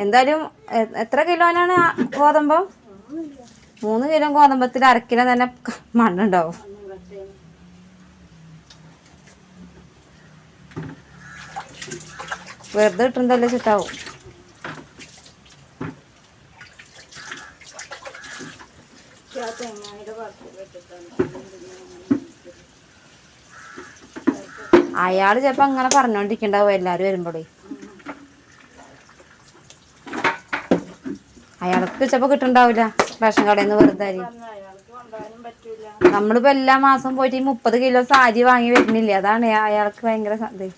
എന്തായാലും എത്ര കിലോനാണ് ഗോതമ്പം? 3 kilo ഗോതമ്പത്തിൽ 1/2 kilo തന്നെ മണ്ണുണ്ടാവും. വെറുതെ ഇട്ടുണ്ടല്ലോ ചിട്ടാവും. അയാള് ചിലപ്പോ അങ്ങനെ പറഞ്ഞോണ്ടിരിക്കണ്ടാവും എല്ലാരും വരുമ്പോഴേ. അയാൾക്ക് ചിലപ്പോ കിട്ടണ്ടാവില്ല റേഷൻ കടയിൽ നിന്ന് വെറുതെ അരി. നമ്മളിപ്പോ എല്ലാ മാസം പോയിട്ട് 30 കിലോ സാരി വാങ്ങി വരുന്നില്ലേ, അതാണ് അയാൾക്ക് ഭയങ്കര ഇത്.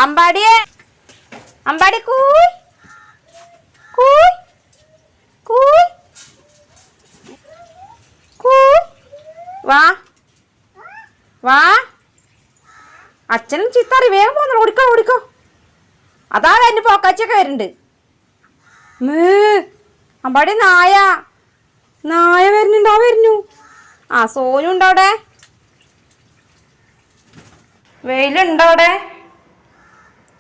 അമ്പാടിയെ അമ്പാടി കൂയ് കൂയ് കൂയ് കൂയ്. വാ വാ, അച്ഛനും ചീത്തറി. വേഗം പോന്നോ, ഓടിക്കോ ഓടിക്കോ. അതാ എന്റെ പോക്കാച്ചൊക്കെ വരുന്നുണ്ട്. അമ്പാടി നായ നായ വരുന്നുണ്ടോ? വരുന്നു. ആ സോനു ഉണ്ടോ അവിടെ? വെയിലുണ്ടോ അവിടെ?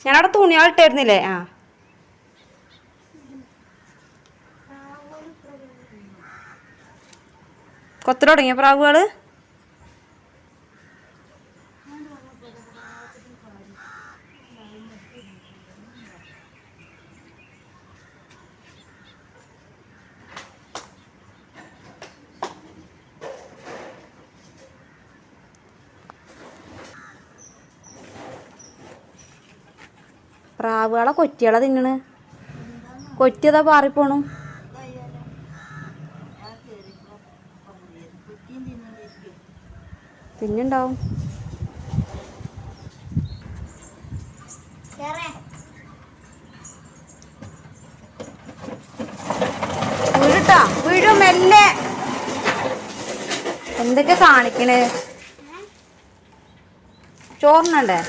ഞാനവിടെ തുണിയാളിട്ടായിരുന്നില്ലേ? ആ കൊത്തൽ തുടങ്ങിയ പ്രാവുകള്. പ്രാവുകളെ കൊറ്റികളെ തിന്നണ്. കൊറ്റിയതാ പാറിപ്പോണു. പിന്നുണ്ടാവും. വീടുട്ടാ വീടും മെല്ലെ. എന്തൊക്കെ കാണിക്കണേ? ചോറിനണ്ടേ?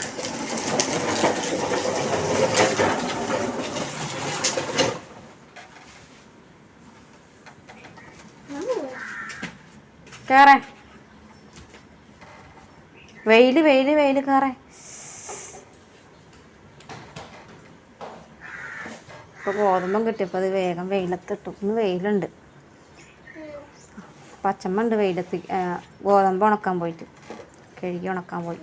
കേറേ. വെയില് വെയില് വെയില് കേറേ. ഇപ്പൊ ഗോതമ്പം കിട്ടിയപ്പോൾ അത് വേഗം വെയിലത്തിട്ടു. ഇന്ന് വെയിലുണ്ട്. പച്ചമ്മ ഉണ്ട് വെയിലത്ത്. ഗോതമ്പ് ഉണക്കാൻ പോയിട്ട് കഴുകി ഉണക്കാൻ പോയി.